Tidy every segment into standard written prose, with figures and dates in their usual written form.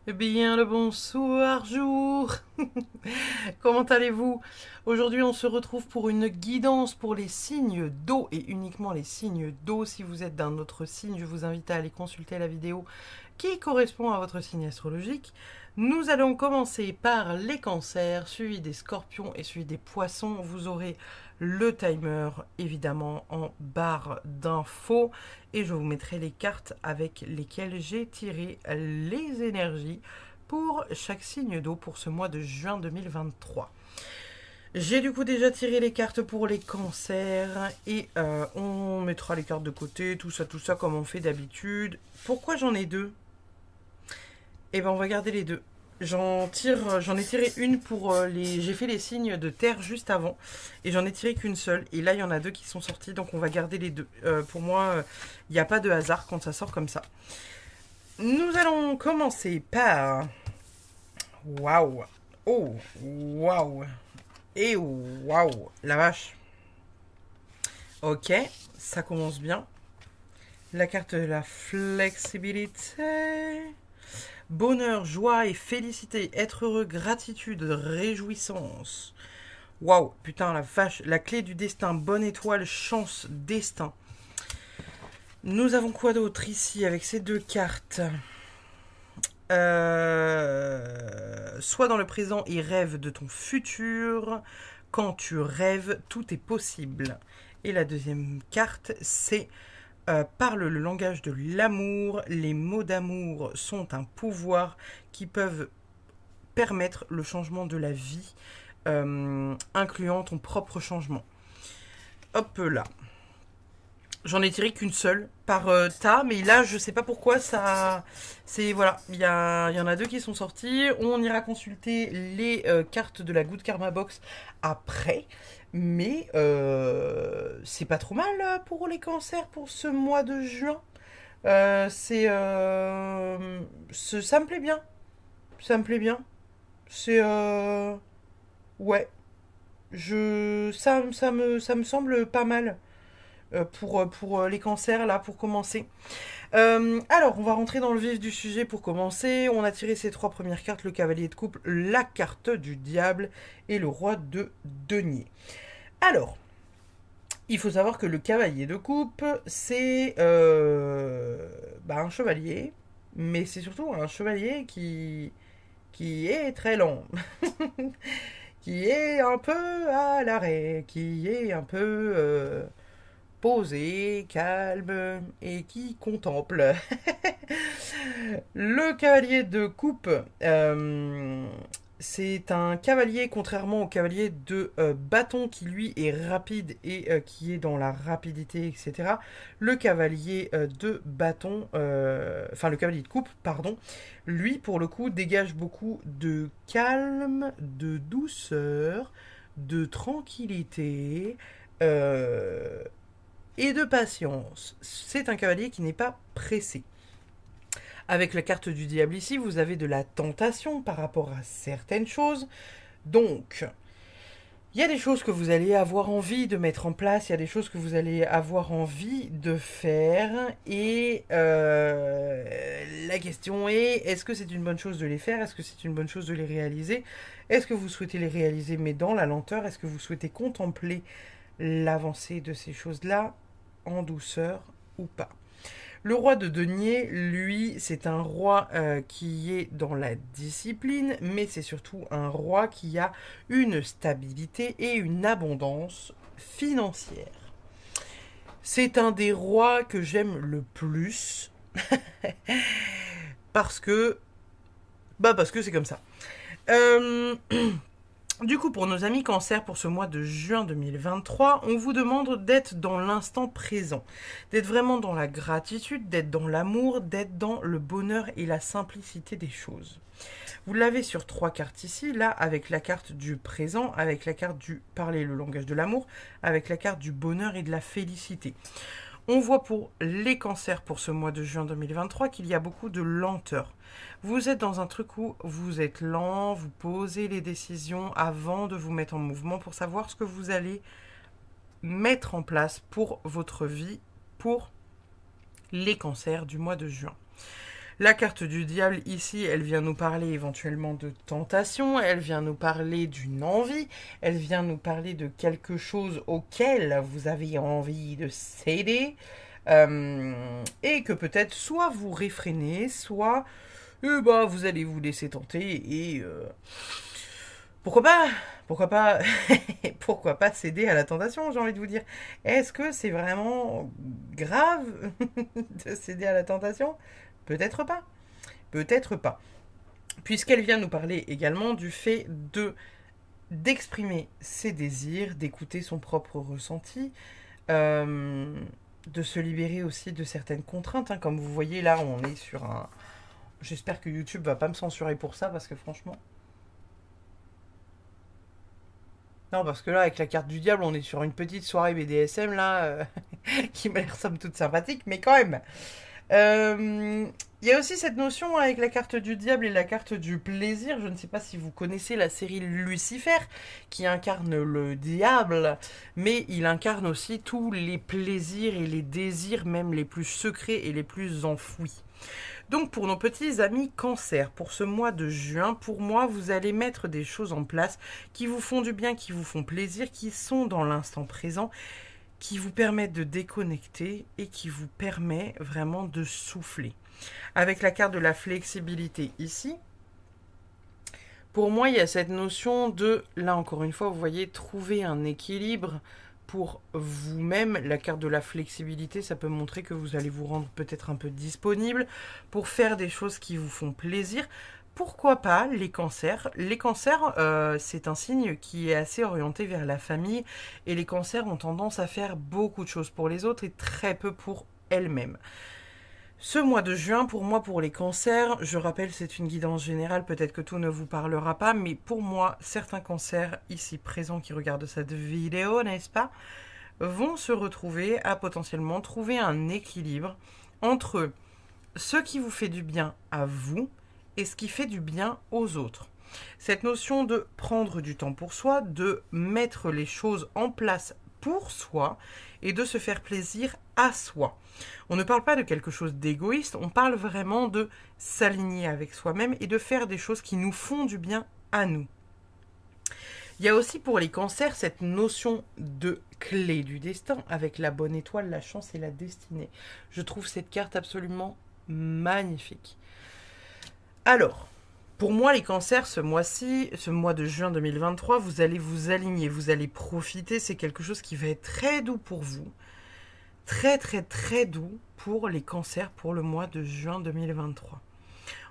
Eh bien, le bonsoir jour. Comment allez-vous? Aujourd'hui, on se retrouve pour une guidance pour les signes d'eau et uniquement les signes d'eau. Si vous êtes d'un autre signe, je vous invite à aller consulter la vidéo qui correspond à votre signe astrologique. Nous allons commencer par les cancers, suivi des scorpions et suivi des poissons. Vous aurez le timer évidemment en barre d'infos et je vous mettrai les cartes avec lesquelles j'ai tiré les énergies pour chaque signe d'eau pour ce mois de juin 2023. J'ai du coup déjà tiré les cartes pour les cancers et on mettra les cartes de côté, tout ça comme on fait d'habitude. Pourquoi j'en ai deux? Eh ben on va garder les deux. J'en ai tiré une pour les. J'ai fait les signes de terre juste avant et j'en ai tiré qu'une seule. Et là il y en a deux qui sont sortis donc on va garder les deux. Pour moi, il n'y a pas de hasard quand ça sort comme ça. Nous allons commencer par. Waouh! Oh! Waouh! Et waouh! La vache! Ok, ça commence bien. La carte de la flexibilité. Bonheur, joie et félicité, être heureux, gratitude, réjouissance. Waouh, putain la vache, la clé du destin, bonne étoile, chance, destin. Nous avons quoi d'autre ici avec ces deux cartes? Sois dans le présent et rêve de ton futur. Quand tu rêves, tout est possible. Et la deuxième carte, c'est parle le langage de l'amour. Les mots d'amour sont un pouvoir qui peuvent permettre le changement de la vie, incluant ton propre changement. Hop là. J'en ai tiré qu'une seule par tas, mais là je sais pas pourquoi ça. C'est voilà, il y en a deux qui sont sortis. On ira consulter les cartes de la Good Karma Box après, mais c'est pas trop mal pour les cancers pour ce mois de juin. Ça me plaît bien, ça me plaît bien. C'est ouais, ça me semble pas mal pour les cancers, là, pour commencer. Alors, on va rentrer dans le vif du sujet pour commencer. On a tiré ces trois premières cartes, le cavalier de coupe, la carte du diable et le roi de denier. Alors, il faut savoir que le cavalier de coupe, c'est un chevalier, mais c'est surtout un chevalier qui est très lent, qui est un peu à l'arrêt, qui est un peu posé, calme et qui contemple. Le cavalier de coupe, c'est un cavalier, contrairement au cavalier de bâton qui lui est rapide et qui est dans la rapidité, etc. Le cavalier de bâton, le cavalier de coupe, pardon, lui pour le coup dégage beaucoup de calme, de douceur, de tranquillité. Et de patience. C'est un cavalier qui n'est pas pressé. Avec la carte du diable ici, vous avez de la tentation par rapport à certaines choses. Donc, il y a des choses que vous allez avoir envie de mettre en place, il y a des choses que vous allez avoir envie de faire. Et la question est, est-ce que c'est une bonne chose de les faire? Est-ce que c'est une bonne chose de les réaliser? Est-ce que vous souhaitez les réaliser mais dans la lenteur? Est-ce que vous souhaitez contempler l'avancée de ces choses-là en douceur ou pas? Le roi de denier, lui, c'est un roi qui est dans la discipline, mais c'est surtout un roi qui a une stabilité et une abondance financière. C'est un des rois que j'aime le plus parce que c'est comme ça. Du coup, pour nos amis cancer, pour ce mois de juin 2023, on vous demande d'être dans l'instant présent, d'être vraiment dans la gratitude, d'être dans l'amour, d'être dans le bonheur et la simplicité des choses. Vous l'avez sur trois cartes ici, là, avec la carte du présent, avec la carte du parler le langage de l'amour, avec la carte du bonheur et de la félicité. On voit pour les cancers pour ce mois de juin 2023 qu'il y a beaucoup de lenteur. Vous êtes dans un truc où vous êtes lent, vous posez les décisions avant de vous mettre en mouvement pour savoir ce que vous allez mettre en place pour votre vie, pour les cancers du mois de juin. La carte du diable, ici, elle vient nous parler éventuellement de tentation, elle vient nous parler d'une envie, elle vient nous parler de quelque chose auquel vous avez envie de céder, et que peut-être soit vous réfrénez, soit vous allez vous laisser tenter et pourquoi pas, pourquoi pas, pourquoi pas céder à la tentation, j'ai envie de vous dire. Est-ce que c'est vraiment grave de céder à la tentation? Peut-être pas, peut-être pas. Puisqu'elle vient nous parler également du fait d'exprimer ses désirs, d'écouter son propre ressenti, de se libérer aussi de certaines contraintes. Hein. Comme vous voyez là, on est sur un... J'espère que YouTube va pas me censurer pour ça, parce que franchement... Non, parce que là, avec la carte du diable, on est sur une petite soirée BDSM, là, qui m'a l'air somme toute sympathique, mais quand même. Il y a aussi cette notion avec la carte du diable et la carte du plaisir. Je ne sais pas si vous connaissez la série Lucifer, qui incarne le diable, mais il incarne aussi tous les plaisirs et les désirs, même les plus secrets et les plus enfouis. Donc pour nos petits amis cancer, pour ce mois de juin, pour moi, vous allez mettre des choses en place qui vous font du bien, qui vous font plaisir, qui sont dans l'instant présent, qui vous permettent de déconnecter et qui vous permet vraiment de souffler. Avec la carte de la flexibilité ici, pour moi, il y a cette notion de, là encore une fois, vous voyez, trouver un équilibre pour vous-même. La carte de la flexibilité, ça peut montrer que vous allez vous rendre peut-être un peu disponible pour faire des choses qui vous font plaisir. Pourquoi pas les cancers? Les cancers, c'est un signe qui est assez orienté vers la famille et les cancers ont tendance à faire beaucoup de choses pour les autres et très peu pour elles-mêmes. Ce mois de juin, pour moi, pour les cancers, je rappelle, c'est une guidance générale, peut-être que tout ne vous parlera pas, mais pour moi, certains cancers ici présents qui regardent cette vidéo, n'est-ce pas, vont se retrouver à potentiellement trouver un équilibre entre ce qui vous fait du bien à vous et ce qui fait du bien aux autres. Cette notion de prendre du temps pour soi, de mettre les choses en place pour soi et de se faire plaisir à soi. On ne parle pas de quelque chose d'égoïste, on parle vraiment de s'aligner avec soi-même et de faire des choses qui nous font du bien à nous. Il y a aussi pour les cancers cette notion de clé du destin avec la bonne étoile, la chance et la destinée. Je trouve cette carte absolument magnifique. Alors, pour moi, les cancers, ce mois-ci, ce mois de juin 2023, vous allez vous aligner, vous allez profiter. C'est quelque chose qui va être très doux pour vous. Très, très, très doux pour les cancers pour le mois de juin 2023.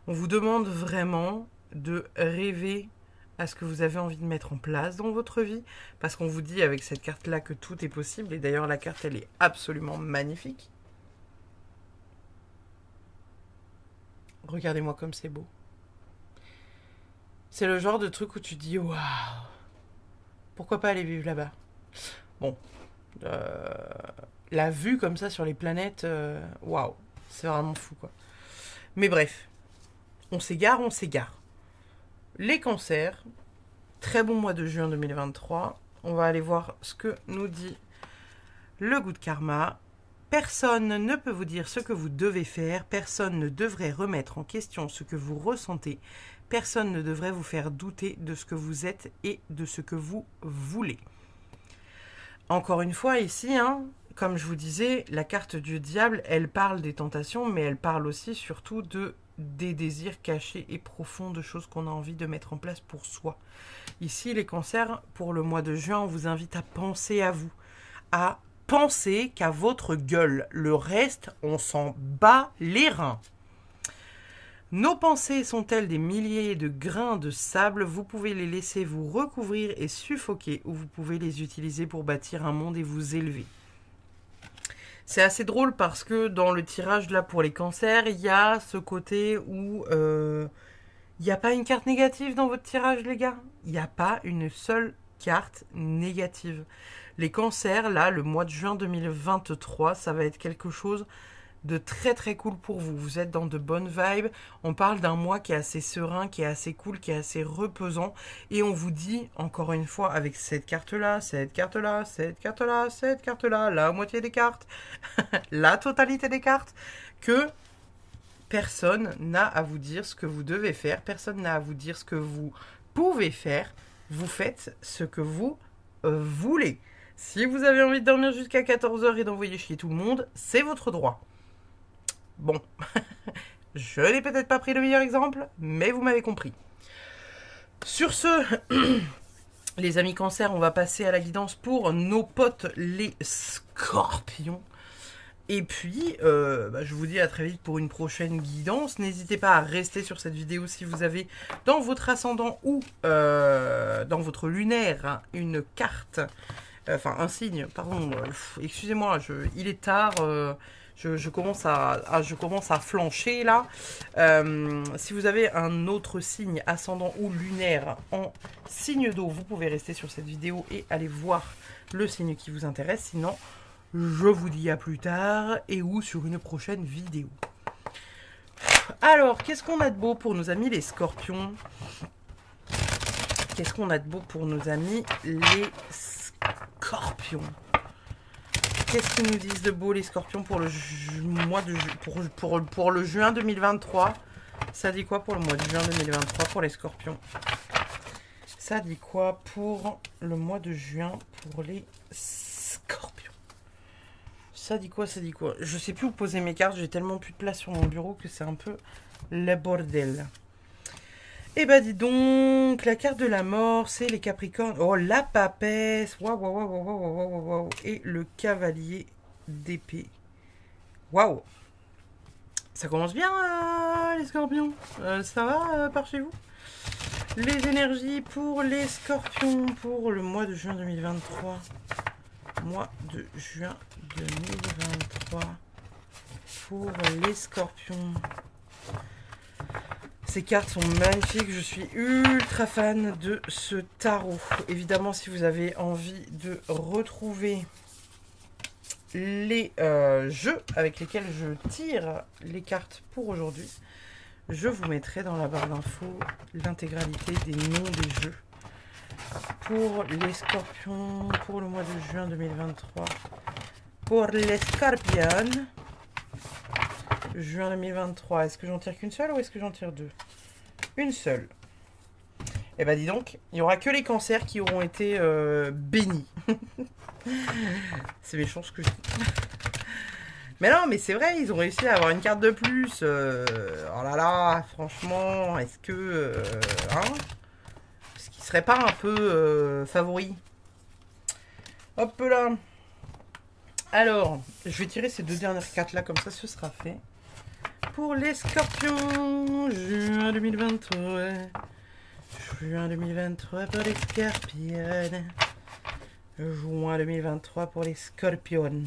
On vous demande vraiment de rêver à ce que vous avez envie de mettre en place dans votre vie. Parce qu'on vous dit avec cette carte-là que tout est possible. Et d'ailleurs, la carte, elle est absolument magnifique. Regardez-moi comme c'est beau. C'est le genre de truc où tu dis waouh, pourquoi pas aller vivre là-bas. Bon, la vue comme ça sur les planètes, waouh, c'est vraiment fou quoi. Mais bref, on s'égare, on s'égare. Les cancers, très bon mois de juin 2023. On va aller voir ce que nous dit le Good Karma. Personne ne peut vous dire ce que vous devez faire, personne ne devrait remettre en question ce que vous ressentez, personne ne devrait vous faire douter de ce que vous êtes et de ce que vous voulez. Encore une fois ici, comme je vous disais, la carte du diable, elle parle des tentations, mais elle parle aussi surtout des désirs cachés et profonds, de choses qu'on a envie de mettre en place pour soi. Ici, les cancers, pour le mois de juin, on vous invite à penser à vous, à pensez qu'à votre gueule. Le reste, on s'en bat les reins. Nos pensées sont-elles des milliers de grains de sable? Vous pouvez les laisser vous recouvrir et suffoquer, ou vous pouvez les utiliser pour bâtir un monde et vous élever. C'est assez drôle parce que dans le tirage là pour les cancers, il y a ce côté où il n'y a pas une carte négative dans votre tirage, les gars. Il n'y a pas une seule carte négative. Les cancers, là, le mois de juin 2023, ça va être quelque chose de très très cool pour vous. Vous êtes dans de bonnes vibes. On parle d'un mois qui est assez serein, qui est assez cool, qui est assez reposant. Et on vous dit, encore une fois, avec cette carte-là, cette carte-là, cette carte-là, cette carte-là, la moitié des cartes, la totalité des cartes, que Personne n'a à vous dire ce que vous devez faire. Personne n'a à vous dire ce que vous pouvez faire. Vous faites ce que vous voulez. Si vous avez envie de dormir jusqu'à 14 h et d'envoyer chier tout le monde, c'est votre droit. Bon, je n'ai peut-être pas pris le meilleur exemple, mais vous m'avez compris. Sur ce, les amis Cancer, on va passer à la guidance pour nos potes les Scorpions. Et puis, je vous dis à très vite pour une prochaine guidance. N'hésitez pas à rester sur cette vidéo si vous avez dans votre ascendant ou dans votre lunaire hein, une carte, enfin un signe, pardon, excusez-moi, il est tard, je commence à flancher là. Si vous avez un autre signe ascendant ou lunaire en signe d'eau, vous pouvez rester sur cette vidéo et aller voir le signe qui vous intéresse. Sinon, je vous dis à plus tard et ou sur une prochaine vidéo. Alors, qu'est-ce qu'on a de beau pour nos amis les Scorpions? Qu'est-ce qu'on a de beau pour nos amis les Scorpions? Qu'est-ce qu'ils nous disent de beau les Scorpions pour le mois de pour le juin 2023? Ça dit quoi pour le mois de juin 2023 pour les Scorpions? Ça dit quoi pour le mois de juin pour les Scorpions? Ça dit quoi, ça dit quoi? Je sais plus où poser mes cartes, j'ai tellement plus de place sur mon bureau que c'est un peu le bordel. Et bah dis donc, la carte de la mort, c'est les Capricornes. Oh, la papesse. Waouh, waouh, waouh, waouh, waouh, waouh, waouh. Et le cavalier d'épée. Waouh. Ça commence bien, les Scorpions. Ça va par chez vous? Les énergies pour les Scorpions pour le mois de juin 2023. Mois de juin 2023 pour les Scorpions. Ces cartes sont magnifiques, je suis ultra fan de ce tarot. Évidemment, si vous avez envie de retrouver les jeux avec lesquels je tire les cartes pour aujourd'hui, je vous mettrai dans la barre d'infos l'intégralité des noms des jeux. Pour les Scorpions, pour le mois de juin 2023. Pour les Scorpions, juin 2023. Est-ce que j'en tire qu'une seule ou est-ce que j'en tire deux? Une seule. Eh ben dis donc, il n'y aura que les cancers qui auront été bénis. C'est méchant ce que je dis. Mais non, mais c'est vrai, ils ont réussi à avoir une carte de plus. Oh là là, franchement, est-ce que... hein, serait pas un peu favori? Hop là. Alors, je vais tirer ces deux dernières cartes là, comme ça ce sera fait. Pour les Scorpions, juin 2023. Juin 2023 pour les Scorpions. Juin 2023 pour les Scorpions.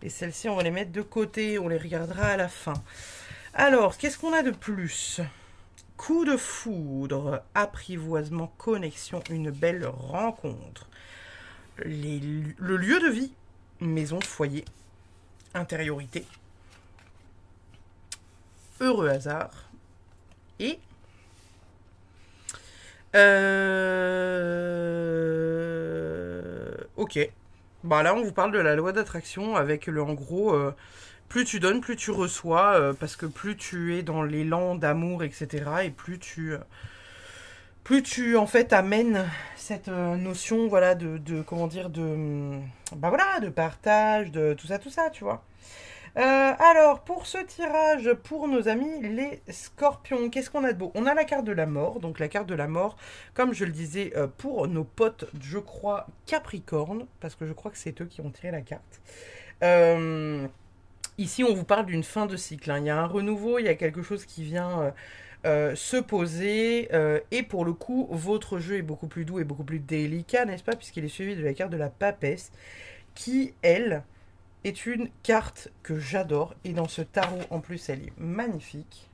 Et celles-ci, on va les mettre de côté, on les regardera à la fin. Alors, qu'est-ce qu'on a de plus? Coup de foudre, apprivoisement, connexion, une belle rencontre. Le lieu de vie, maison, foyer, intériorité, heureux hasard et ok. Bah là, on vous parle de la loi d'attraction avec le en gros... plus tu donnes, plus tu reçois, parce que plus tu es dans l'élan d'amour, etc. Et plus tu en fait amènes cette notion, voilà, comment dire, bah voilà, de partage, de tout ça, tu vois. Alors, pour ce tirage, pour nos amis les Scorpions, qu'est-ce qu'on a de beau? On a la carte de la mort, donc la carte de la mort, comme je le disais, pour nos potes, je crois, Capricorne, parce que je crois que c'est eux qui ont tiré la carte. Ici, on vous parle d'une fin de cycle. Hein. Il y a un renouveau, il y a quelque chose qui vient se poser. Et pour le coup, votre jeu est beaucoup plus doux et beaucoup plus délicat, n'est-ce pas? Puisqu'il est suivi de la carte de la papesse, qui, elle, est une carte que j'adore. Et dans ce tarot, en plus, elle est magnifique.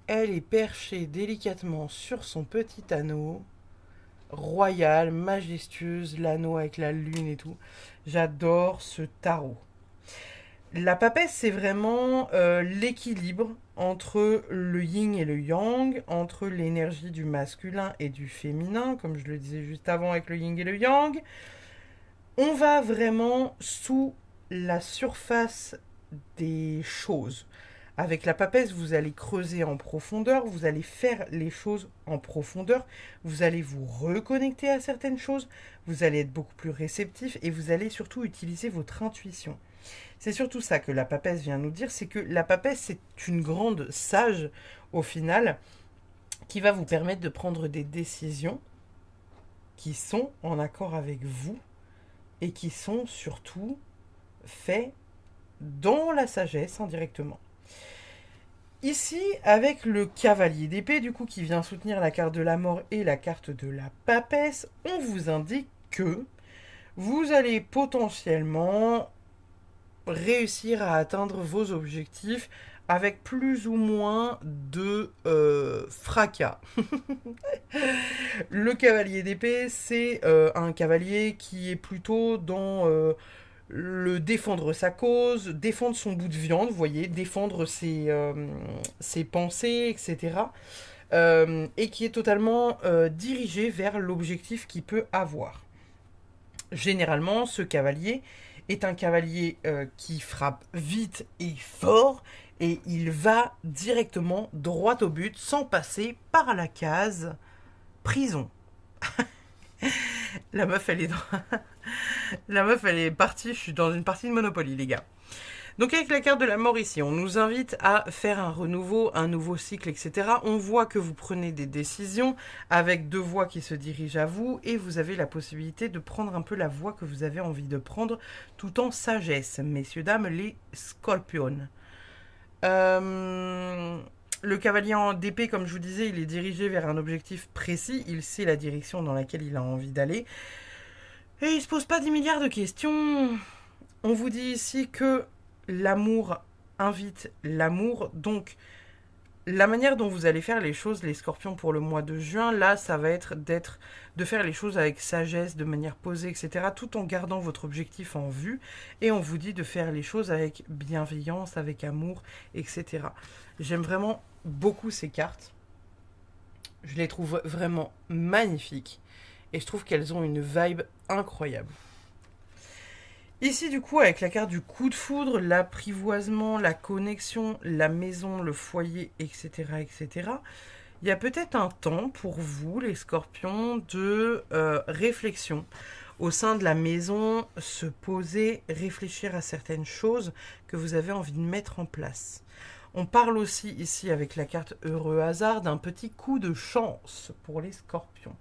Elle est perchée délicatement sur son petit anneau. Royale, majestueuse, l'anneau avec la lune et tout. J'adore ce tarot. La papesse, c'est vraiment l'équilibre entre le yin et le yang, entre l'énergie du masculin et du féminin, comme je le disais juste avant avec le yin et le yang. On va vraiment sous la surface des choses. Avec la papesse, vous allez creuser en profondeur, vous allez faire les choses en profondeur, vous allez vous reconnecter à certaines choses, vous allez être beaucoup plus réceptif et vous allez surtout utiliser votre intuition. C'est surtout ça que la papesse vient nous dire, c'est que la papesse, c'est une grande sage, au final, qui va vous permettre de prendre des décisions qui sont en accord avec vous et qui sont surtout faites dans la sagesse indirectement. Ici, avec le cavalier d'épée, du coup, qui vient soutenir la carte de la mort et la carte de la papesse, on vous indique que vous allez potentiellement réussir à atteindre vos objectifs avec plus ou moins de fracas. Le cavalier d'épée, c'est un cavalier qui est plutôt dans le défendre sa cause, défendre son bout de viande, vous voyez, défendre ses pensées, etc. Et qui est totalement dirigé vers l'objectif qu'il peut avoir. Généralement, ce cavalier est un cavalier qui frappe vite et fort, et il va directement droit au but sans passer par la case prison. La meuf, elle est La meuf, elle est partie. Je suis dans une partie de Monopoly, les gars. Donc avec la carte de la mort ici, on nous invite à faire un renouveau, un nouveau cycle, etc. On voit que vous prenez des décisions avec deux voies qui se dirigent à vous et vous avez la possibilité de prendre un peu la voie que vous avez envie de prendre tout en sagesse, messieurs, dames, les scorpions. Le cavalier en d'épée, comme je vous disais, il est dirigé vers un objectif précis, il sait la direction dans laquelle il a envie d'aller. Et il se pose pas 10 milliards de questions. On vous dit ici que l'amour invite l'amour. Donc, la manière dont vous allez faire les choses, les scorpions, pour le mois de juin, là, ça va être de faire les choses avec sagesse, de manière posée, etc., tout en gardant votre objectif en vue. Et on vous dit de faire les choses avec bienveillance, avec amour, etc. J'aime vraiment beaucoup ces cartes. Je les trouve vraiment magnifiques. Et je trouve qu'elles ont une vibe incroyable. Ici, du coup, avec la carte du coup de foudre, l'apprivoisement, la connexion, la maison, le foyer, etc., etc., il y a peut-être un temps pour vous, les scorpions, de réflexion. Au sein de la maison, se poser, réfléchir à certaines choses que vous avez envie de mettre en place. On parle aussi ici, avec la carte heureux hasard, d'un petit coup de chance pour les scorpions.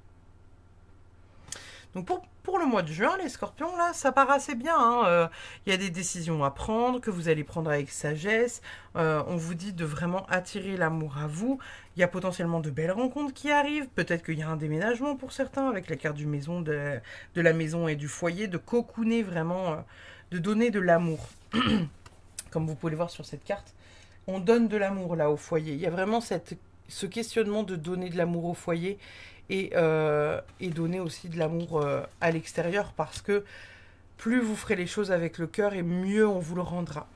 Donc pour le mois de juin, les scorpions, là, ça part assez bien. Hein. Y a des décisions à prendre, que vous allez prendre avec sagesse. On vous dit de vraiment attirer l'amour à vous. Il y a potentiellement de belles rencontres qui arrivent. Peut-être qu'il y a un déménagement pour certains, avec la carte du maison, de la maison et du foyer, de cocooner vraiment, de donner de l'amour. Comme vous pouvez le voir sur cette carte, on donne de l'amour là au foyer. Il y a vraiment ce questionnement de donner de l'amour au foyer. Et donner aussi de l'amour à l'extérieur, parce que plus vous ferez les choses avec le cœur et mieux on vous le rendra.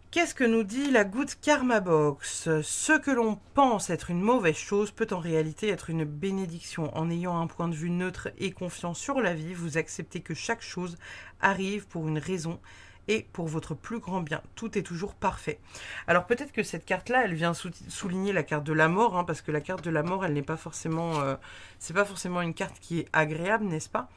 Qu'est-ce que nous dit la Good Karma Box? Ce que l'on pense être une mauvaise chose peut en réalité être une bénédiction. En ayant un point de vue neutre et confiant sur la vie, vous acceptez que chaque chose arrive pour une raison et pour votre plus grand bien. Tout est toujours parfait. Alors peut-être que cette carte-là, elle vient souligner la carte de la mort, hein, parce que la carte de la mort, elle n'est pas forcément... c'est pas forcément une carte qui est agréable, n'est-ce pas?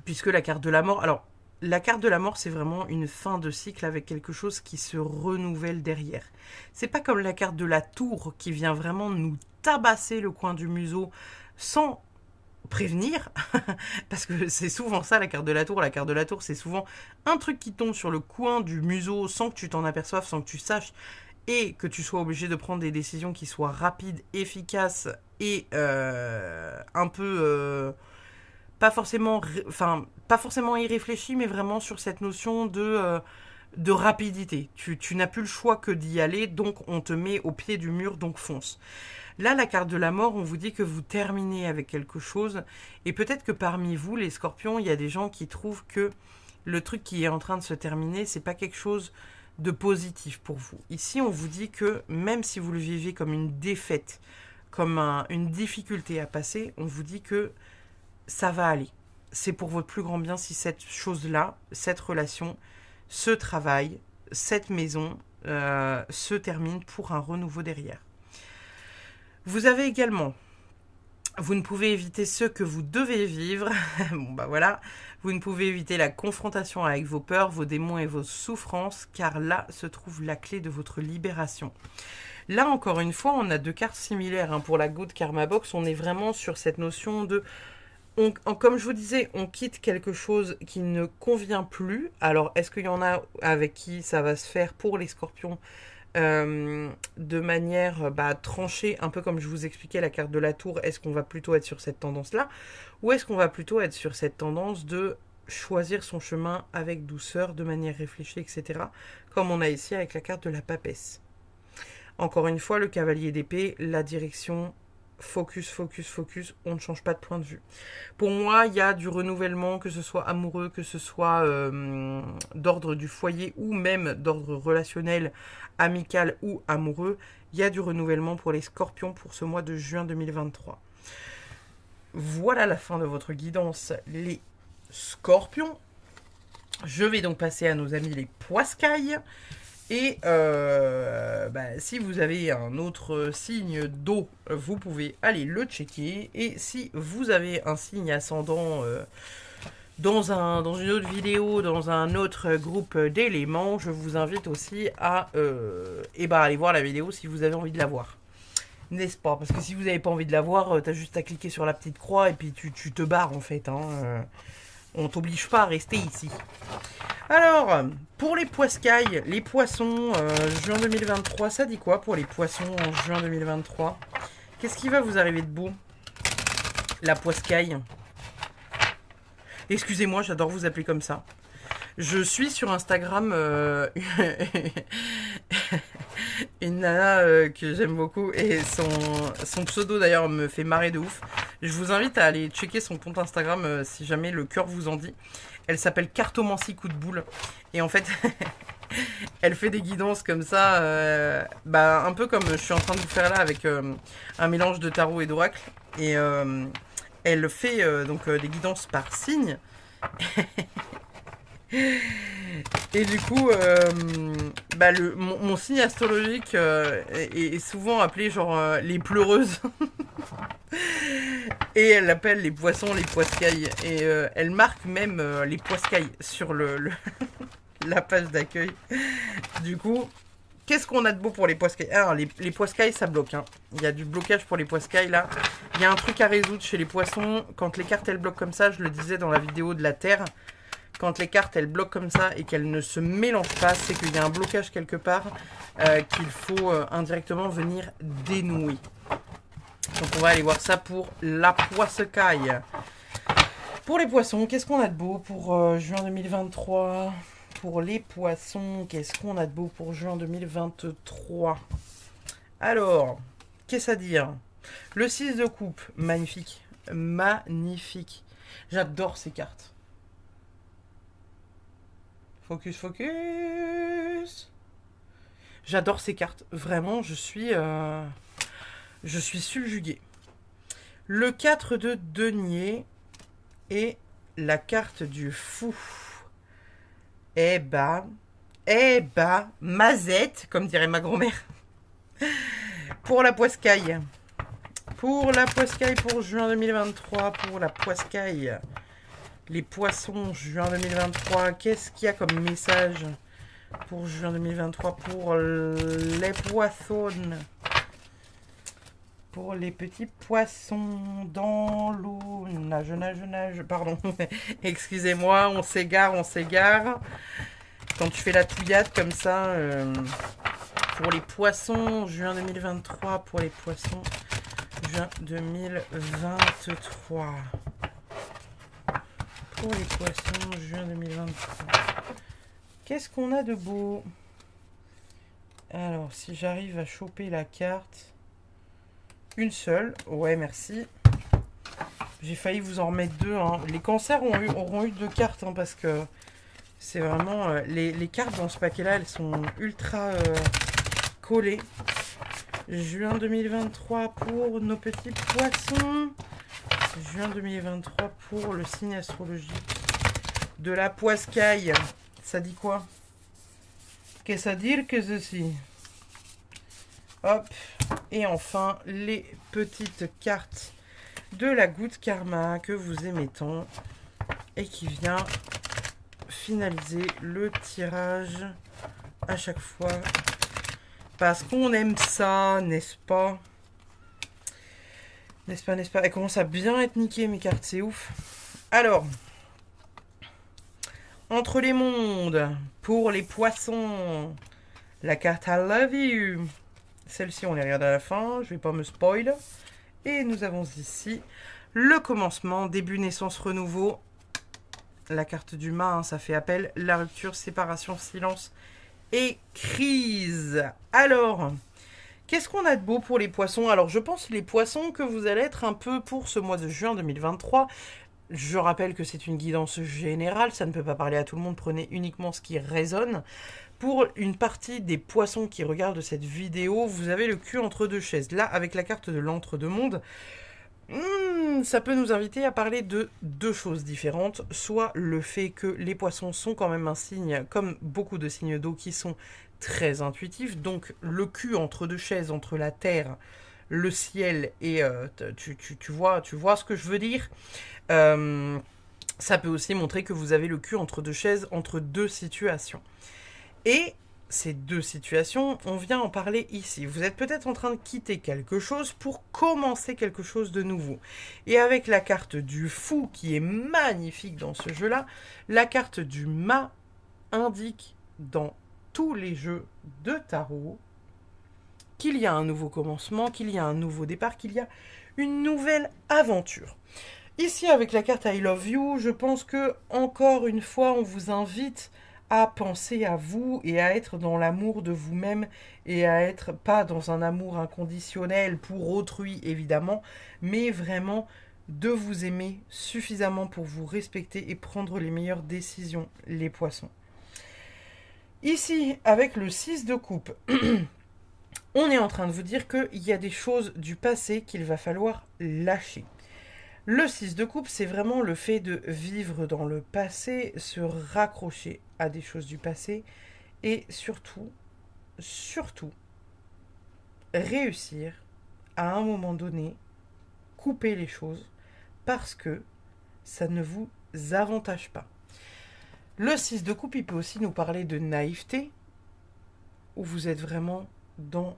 Puisque la carte de la mort... Alors, la carte de la mort, c'est vraiment une fin de cycle avec quelque chose qui se renouvelle derrière. C'est pas comme la carte de la tour qui vient vraiment nous tabasser le coin du museau sans prévenir, parce que c'est souvent ça la carte de la tour. La carte de la tour, c'est souvent un truc qui tombe sur le coin du museau sans que tu t'en aperçoives, sans que tu saches, et que tu sois obligé de prendre des décisions qui soient rapides, efficaces et un peu pas forcément irréfléchies, mais vraiment sur cette notion de rapidité. Tu n'as plus le choix que d'y aller, donc on te met au pied du mur, donc fonce. Là, la carte de la mort, on vous dit que vous terminez avec quelque chose. Et peut-être que parmi vous, les scorpions, il y a des gens qui trouvent que le truc qui est en train de se terminer, c'est pas quelque chose de positif pour vous. Ici, on vous dit que même si vous le vivez comme une défaite, comme une difficulté à passer, on vous dit que ça va aller. C'est pour votre plus grand bien si cette chose-là, cette relation, ce travail, cette maison se termine pour un renouveau derrière. Vous avez également, vous ne pouvez éviter ce que vous devez vivre. Bon bah voilà, vous ne pouvez éviter la confrontation avec vos peurs, vos démons et vos souffrances, car là se trouve la clé de votre libération. Là encore une fois, on a 2 cartes similaires hein. Pour la Good Karma Box, on est vraiment sur cette notion de... comme je vous disais, on quitte quelque chose qui ne convient plus. Alors, est-ce qu'il y en a avec qui ça va se faire pour les scorpions de manière tranchée, un peu comme je vous expliquais la carte de la tour? Est-ce qu'on va plutôt être sur cette tendance-là? Ou est-ce qu'on va plutôt être sur cette tendance de choisir son chemin avec douceur, de manière réfléchie, etc. Comme on a ici avec la carte de la papesse. Encore une fois, le cavalier d'épée, la direction... Focus, focus, focus, on ne change pas de point de vue. Pour moi, il y a du renouvellement, que ce soit amoureux, que ce soit d'ordre du foyer ou même d'ordre relationnel, amical ou amoureux. Il y a du renouvellement pour les scorpions pour ce mois de juin 2023. Voilà la fin de votre guidance, les scorpions. Je vais donc passer à nos amis les poiscailles. Et si vous avez un autre signe d'eau, vous pouvez aller le checker. Et si vous avez un signe ascendant dans une autre vidéo, dans un autre groupe d'éléments, je vous invite aussi à aller voir la vidéo si vous avez envie de la voir. N'est-ce pas? Parce que si vous n'avez pas envie de la voir, t'as juste à cliquer sur la petite croix et puis tu te barres en fait. Hein. On t'oblige pas à rester ici. Alors, pour les poiscailles, les poissons, juin 2023, ça dit quoi pour les poissons en juin 2023? Qu'est-ce qui va vous arriver de beau? La poiscaille. Excusez-moi, j'adore vous appeler comme ça. Je suis sur Instagram une nana que j'aime beaucoup et son pseudo d'ailleurs me fait marrer de ouf. Je vous invite à aller checker son compte Instagram si jamais le cœur vous en dit. Elle s'appelle Cartomancie Coup de Boule. Et en fait, elle fait des guidances comme ça, un peu comme je suis en train de vous faire là avec un mélange de tarot et d'oracle. Et elle fait des guidances par signe. Et du coup, mon signe astrologique est souvent appelé genre les pleureuses. Et elle appelle les poissons les poiscailles. Et elle marque même les poiscailles sur la page d'accueil. Du coup, qu'est-ce qu'on a de beau pour les poiscailles? Alors, les poiscailles, ça bloque. Hein. Il y a du blocage pour les poiscailles là. Il y a un truc à résoudre chez les poissons. Quand les cartes elles bloquent comme ça, je le disais dans la vidéo de la Terre. Quand les cartes elles bloquent comme ça et qu'elles ne se mélangent pas, c'est qu'il y a un blocage quelque part qu'il faut indirectement venir dénouer. Donc on va aller voir ça pour la poiscaille. Pour les poissons, qu'est-ce qu'on a de beau pour juin 2023? Pour les poissons, qu'est-ce qu'on a de beau pour juin 2023? Alors, qu'est-ce à dire? Le 6 de coupe, magnifique. Magnifique. J'adore ces cartes. Focus, focus. J'adore ces cartes. Vraiment, je suis subjuguée. Le 4 de denier et la carte du fou. Mazette, comme dirait ma grand-mère. Pour la poiscaille. Pour la poiscaille pour juin 2023. Pour la poiscaille. Les poissons, juin 2023. Qu'est-ce qu'il y a comme message pour juin 2023 pour les poissons? Pour les petits poissons dans l'eau. Nage, nage, nage. Pardon. Excusez-moi, on s'égare, on s'égare. Quand tu fais la touillade comme ça. Pour les poissons, juin 2023. Pour les poissons, juin 2023. Pour les poissons, juin 2023. Qu'est-ce qu'on a de beau? Alors, si j'arrive à choper la carte... Une seule, ouais merci. J'ai failli vous en remettre deux. Hein. Les cancers auront eu 2 cartes hein, parce que c'est vraiment... les cartes dans ce paquet-là, elles sont ultra collées. Juin 2023 pour nos petits poissons. Juin 2023 pour le signe astrologique de la poiscaille. Ça dit quoi? Qu'est-ce à dire que ceci? Hop. Et enfin, les petites cartes de la goutte karma que vous aimez tant et qui vient finaliser le tirage à chaque fois. Parce qu'on aime ça, n'est-ce pas? N'est-ce pas, n'est-ce pas? Elles commencent à bien être niquées, mes cartes, c'est ouf. Alors, entre les mondes, pour les poissons, la carte I Love You. Celle-ci, on les regarde à la fin, je vais pas me spoil. Et nous avons ici le commencement, début, naissance, renouveau. La carte du mât, hein, ça fait appel, la rupture, séparation, silence et crise. Alors, qu'est-ce qu'on a de beau pour les poissons? Alors, je pense les poissons que vous allez être un peu pour ce mois de juin 2023. Je rappelle que c'est une guidance générale, ça ne peut pas parler à tout le monde, prenez uniquement ce qui résonne. Pour une partie des poissons qui regardent cette vidéo, vous avez le cul entre deux chaises. Là, avec la carte de l'entre-deux-mondes, ça peut nous inviter à parler de deux choses différentes. Soit le fait que les poissons sont quand même un signe, comme beaucoup de signes d'eau, qui sont très intuitifs. Donc le cul entre deux chaises, entre la terre, le ciel et... tu vois ce que je veux dire. Ça peut aussi montrer que vous avez le cul entre deux chaises, entre deux situations. Et ces deux situations, on vient en parler ici. Vous êtes peut-être en train de quitter quelque chose pour commencer quelque chose de nouveau. Et avec la carte du fou, qui est magnifique dans ce jeu-là, la carte du mât indique dans tous les jeux de tarot qu'il y a un nouveau commencement, qu'il y a un nouveau départ, qu'il y a une nouvelle aventure. Ici, avec la carte I Love You, je pense que, encore une fois, on vous invite à penser à vous et à être dans l'amour de vous-même et à être pas dans un amour inconditionnel pour autrui, évidemment, mais vraiment de vous aimer suffisamment pour vous respecter et prendre les meilleures décisions, les poissons. Ici, avec le 6 de coupe, on est en train de vous dire qu'il y a des choses du passé qu'il va falloir lâcher. Le 6 de coupe, c'est vraiment le fait de vivre dans le passé, se raccrocher à des choses du passé et surtout, réussir à un moment donné, couper les choses parce que ça ne vous avantage pas. Le 6 de coupe, il peut aussi nous parler de naïveté, où vous êtes vraiment dans...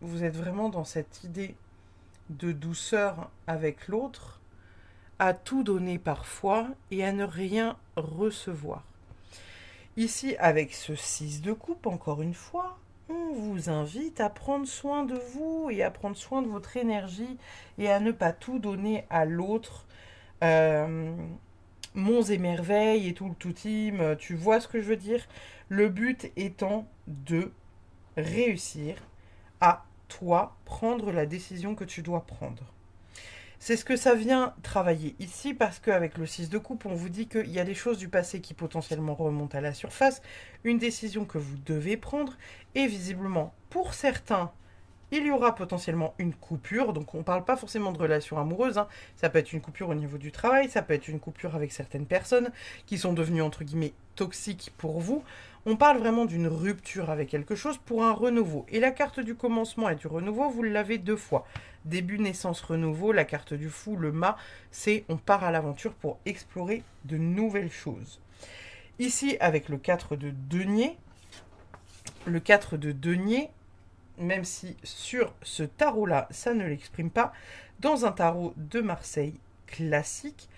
vous êtes vraiment dans cette idée de douceur avec l'autre, à tout donner parfois et à ne rien recevoir. Ici, avec ce 6 de coupe, encore une fois, on vous invite à prendre soin de vous et à prendre soin de votre énergie et à ne pas tout donner à l'autre. Monts et merveilles et tout le tout team, tu vois ce que je veux dire? Le but étant de réussir à toi prendre la décision que tu dois prendre. C'est ce que ça vient travailler ici parce qu'avec le 6 de coupe, on vous dit qu'il y a des choses du passé qui potentiellement remontent à la surface, une décision que vous devez prendre et visiblement pour certains, il y aura potentiellement une coupure, donc on ne parle pas forcément de relation amoureuse, hein. Ça peut être une coupure au niveau du travail, ça peut être une coupure avec certaines personnes qui sont devenues entre guillemets toxiques pour vous. On parle vraiment d'une rupture avec quelque chose pour un renouveau. Et la carte du commencement et du renouveau, vous l'avez deux fois. Début, naissance, renouveau, la carte du fou, le mât, c'est on part à l'aventure pour explorer de nouvelles choses. Ici, avec le 4 de denier, le 4 de denier, même si sur ce tarot-là, ça ne l'exprime pas, dans un tarot de Marseille classique,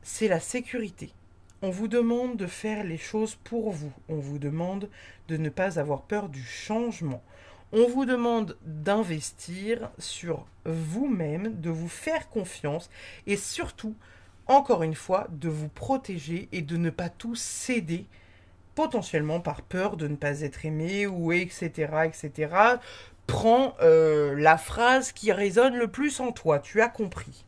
c'est la sécurité. On vous demande de faire les choses pour vous. On vous demande de ne pas avoir peur du changement. On vous demande d'investir sur vous-même, de vous faire confiance et surtout, encore une fois, de vous protéger et de ne pas tout céder potentiellement par peur de ne pas être aimé ou etc. etc. Prends la phrase qui résonne le plus en toi, tu as compris.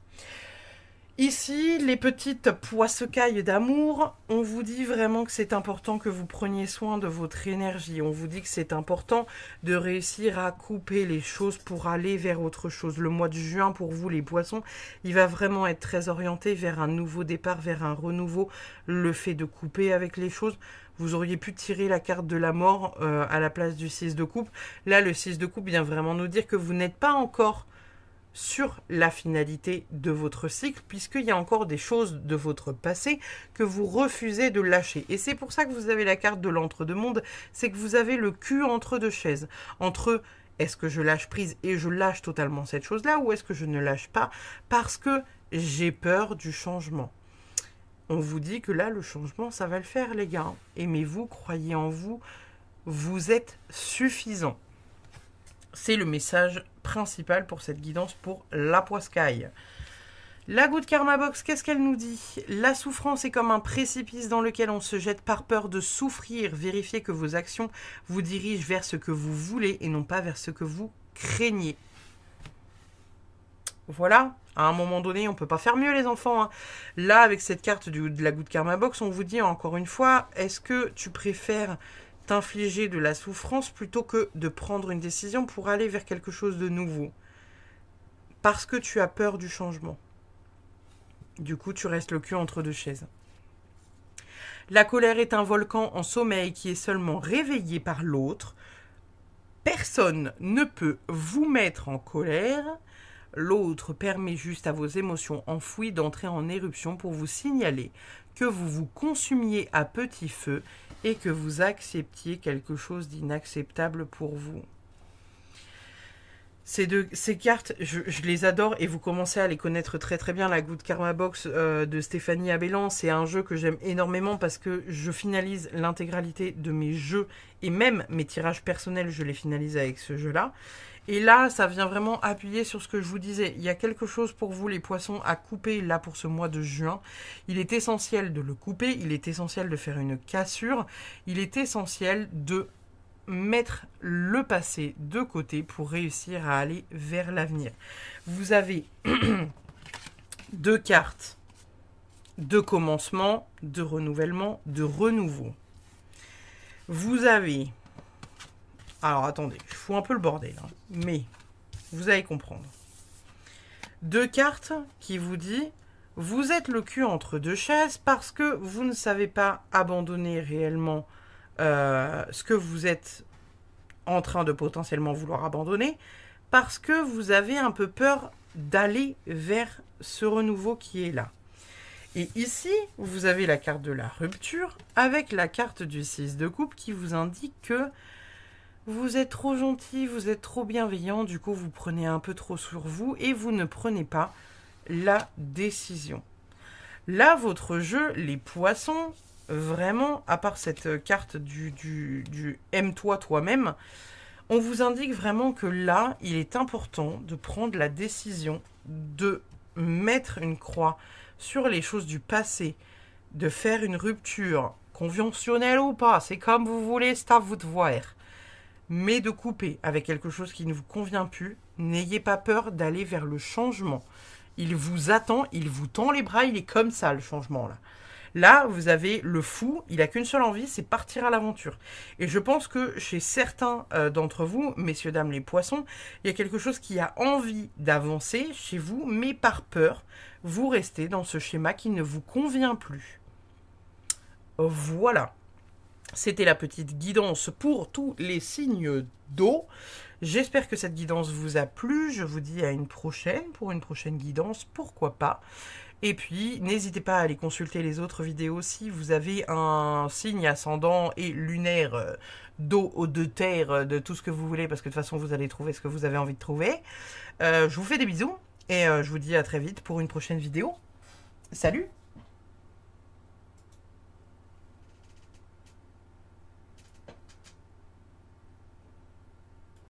Ici, les petites poissecailles d'amour, on vous dit vraiment que c'est important que vous preniez soin de votre énergie. On vous dit que c'est important de réussir à couper les choses pour aller vers autre chose. Le mois de juin, pour vous les poissons, il va vraiment être très orienté vers un nouveau départ, vers un renouveau. Le fait de couper avec les choses, vous auriez pu tirer la carte de la mort à la place du 6 de coupe. Là, le 6 de coupe vient vraiment nous dire que vous n'êtes pas encore sur la finalité de votre cycle, puisqu'il y a encore des choses de votre passé que vous refusez de lâcher. Et c'est pour ça que vous avez la carte de l'entre-deux-mondes, c'est que vous avez le cul entre deux chaises. Entre est-ce que je lâche prise et je lâche totalement cette chose-là, ou est-ce que je ne lâche pas parce que j'ai peur du changement. On vous dit que là, le changement, ça va le faire, les gars. Aimez-vous, croyez en vous, vous êtes suffisant. C'est le message principal pour cette guidance pour la poiscaille. La Good Karma Box, qu'est-ce qu'elle nous dit? La souffrance est comme un précipice dans lequel on se jette par peur de souffrir. Vérifiez que vos actions vous dirigent vers ce que vous voulez et non pas vers ce que vous craignez. Voilà, à un moment donné, on ne peut pas faire mieux les enfants. Hein. Là, avec cette carte de la Good Karma Box, on vous dit encore une fois, est-ce que tu préfères t'infliger de la souffrance plutôt que de prendre une décision pour aller vers quelque chose de nouveau? Parce que tu as peur du changement. Du coup, tu restes le cul entre deux chaises. La colère est un volcan en sommeil qui est seulement réveillé par l'autre. Personne ne peut vous mettre en colère. L'autre permet juste à vos émotions enfouies d'entrer en éruption pour vous signaler que vous vous consumiez à petit feu et que vous acceptiez quelque chose d'inacceptable pour vous. Ces cartes, je les adore et vous commencez à les connaître très très bien. La Good Karma Box de Stéphanie Abellan, c'est un jeu que j'aime énormément parce que je finalise l'intégralité de mes jeux et même mes tirages personnels, je les finalise avec ce jeu-là. Et là, ça vient vraiment appuyer sur ce que je vous disais. Il y a quelque chose pour vous, les poissons, à couper là pour ce mois de juin. Il est essentiel de le couper, il est essentiel de faire une cassure, il est essentiel de mettre le passé de côté pour réussir à aller vers l'avenir. Vous avez deux cartes de commencement, de renouvellement, de renouveau. Vous avez... Alors attendez, je fous un peu le bordel, hein, mais vous allez comprendre. Deux cartes qui vous dit vous êtes le cul entre deux chaises parce que vous ne savez pas abandonner réellement ce que vous êtes en train de potentiellement vouloir abandonner, parce que vous avez un peu peur d'aller vers ce renouveau qui est là. Et ici, vous avez la carte de la rupture avec la carte du 6 de coupe qui vous indique que vous êtes trop gentil, vous êtes trop bienveillant, du coup vous prenez un peu trop sur vous et vous ne prenez pas la décision. Là, votre jeu, les poissons, vraiment, à part cette carte du aime-toi toi-même, on vous indique vraiment que là, il est important de prendre la décision de mettre une croix sur les choses du passé, de faire une rupture, conventionnelle ou pas, c'est comme vous voulez, c'est à vous de voir. Mais de couper avec quelque chose qui ne vous convient plus, n'ayez pas peur d'aller vers le changement. Il vous attend, il vous tend les bras, il est comme ça le changement là. Là, vous avez le fou, il n'a qu'une seule envie, c'est partir à l'aventure. Et je pense que chez certains d'entre vous, messieurs, dames, les poissons, il y a quelque chose qui a envie d'avancer chez vous, mais par peur, vous restez dans ce schéma qui ne vous convient plus. Voilà. C'était la petite guidance pour tous les signes d'eau. J'espère que cette guidance vous a plu. Je vous dis à une prochaine, pour une prochaine guidance, pourquoi pas. Et puis, n'hésitez pas à aller consulter les autres vidéos si vous avez un signe ascendant et lunaire d'eau ou de terre, de tout ce que vous voulez, parce que de toute façon, vous allez trouver ce que vous avez envie de trouver. Je vous fais des bisous et je vous dis à très vite pour une prochaine vidéo. Salut!